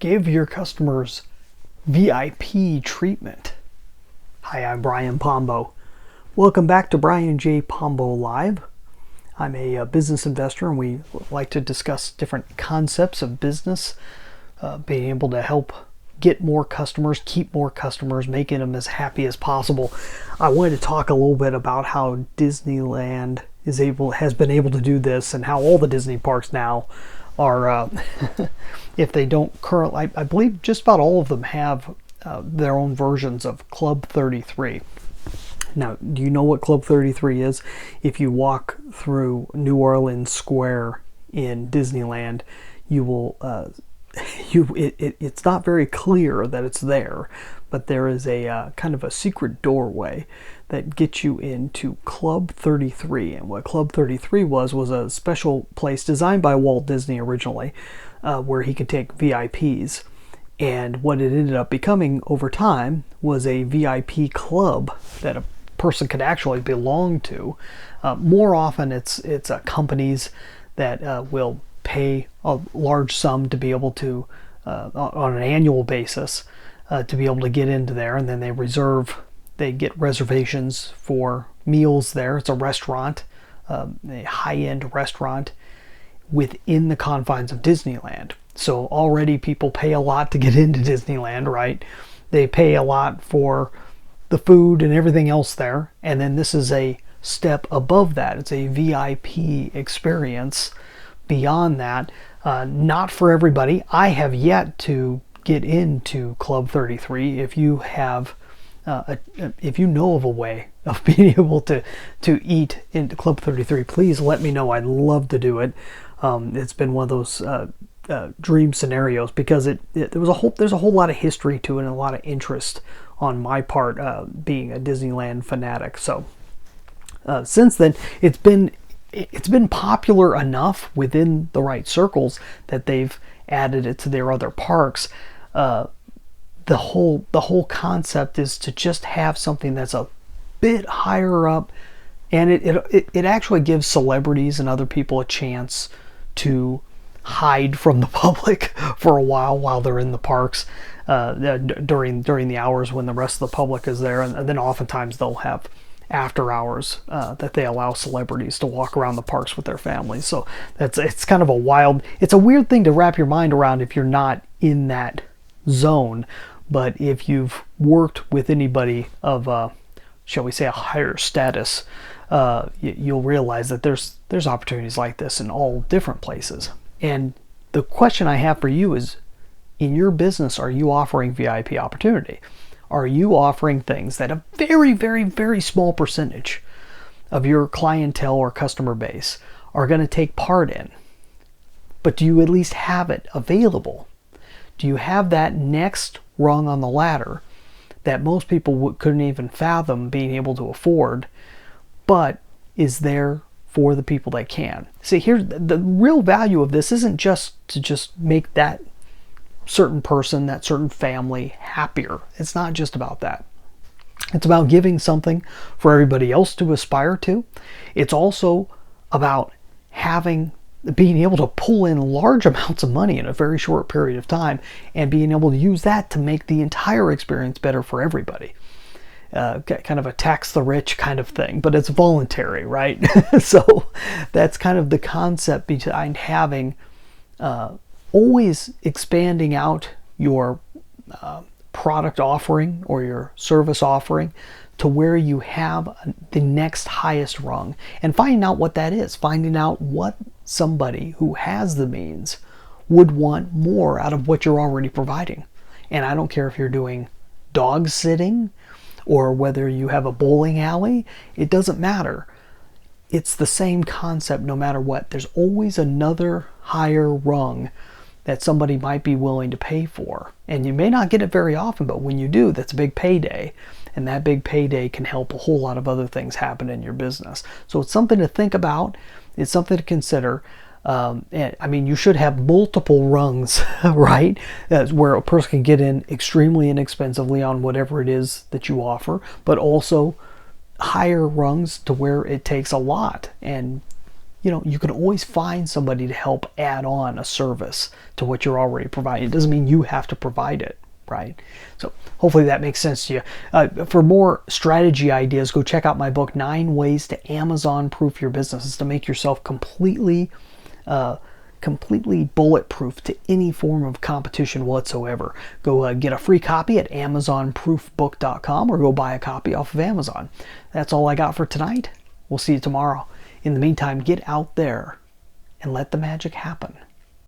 Give your customers VIP treatment. Hi, I'm Brian Pombo. Welcome back to Brian J. Pombo Live. I'm a business investor, and we like to discuss different concepts of business, being able to help get more customers, keep more customers, making them as happy as possible. I wanted to talk a little bit about how Disneyland has been able to do this, and how all the Disney parks now are, if they don't currently, I believe just about all of them have their own versions of Club 33. Now, do you know what Club 33 is? If you walk through New Orleans Square in Disneyland, you will it's not very clear that it's there, but there is a kind of a secret doorway that gets you into Club 33. And what Club 33 was a special place designed by Walt Disney originally, where he could take VIPs. And what it ended up becoming over time was a VIP club that a person could actually belong to. More often it's companies that will pay a large sum to be able to, on an annual basis, to be able to get into there, and then they get reservations for meals there. It's a restaurant, a high-end restaurant within the confines of Disneyland. So already people pay a lot to get into Disneyland, right? They pay a lot for the food and everything else there, and then this is a step above that. It's a VIP experience beyond that. Not for everybody. I have yet to get into Club 33. If you have if you know of a way of being able to eat into Club 33, please let me know. I'd love to do it. It's been one of those dream scenarios, because there's a whole lot of history to it and a lot of interest on my part, being a Disneyland fanatic. So since then, it's been popular enough within the right circles that they've added it to their other parks. The whole concept is to just have something that's a bit higher up, and it actually gives celebrities and other people a chance to hide from the public for a while they're in the parks, during the hours when the rest of the public is there. And then oftentimes they'll have after hours that they allow celebrities to walk around the parks with their families. So it's kind of it's a weird thing to wrap your mind around if you're not in that zone. But if you've worked with anybody of shall we say a higher status, you'll realize that there's opportunities like this in all different places. And the question I have for you is, in your business, are you offering VIP opportunity? Are you offering things that a very, very, very small percentage of your clientele or customer base are going to take part in? But do you at least have it available? Do you have that next rung on the ladder that most people couldn't even fathom being able to afford, but is there for the people that can? See, here's the real value of this. Isn't just to make that certain person, that certain family happier. It's not just about that. It's about giving something for everybody else to aspire to. It's also about being able to pull in large amounts of money in a very short period of time, and being able to use that to make the entire experience better for everybody. Kind of a tax the rich kind of thing, but it's voluntary, right? So that's kind of the concept behind having always expanding out your product offering or your service offering to where you have the next highest rung, and finding out what that is, finding out what somebody who has the means would want more out of what you're already providing. And I don't care if you're doing dog sitting or whether you have a bowling alley, it doesn't matter. It's the same concept no matter what. There's always another higher rung that somebody might be willing to pay for. And you may not get it very often, but when you do, that's a big payday. And that big payday can help a whole lot of other things happen in your business. So it's something to think about. It's something to consider. And, I mean, you should have multiple rungs, right? That's where a person can get in extremely inexpensively on whatever it is that you offer, but also higher rungs to where it takes a lot. And you can always find somebody to help add on a service to what you're already providing. It doesn't mean you have to provide it, right? So hopefully that makes sense to you. For more strategy ideas, go check out my book, 9 Ways to Amazon Proof Your Business. It's to make yourself completely bulletproof to any form of competition whatsoever. Go get a free copy at amazonproofbook.com or go buy a copy off of Amazon. That's all I got for tonight. We'll see you tomorrow. In the meantime, get out there and let the magic happen.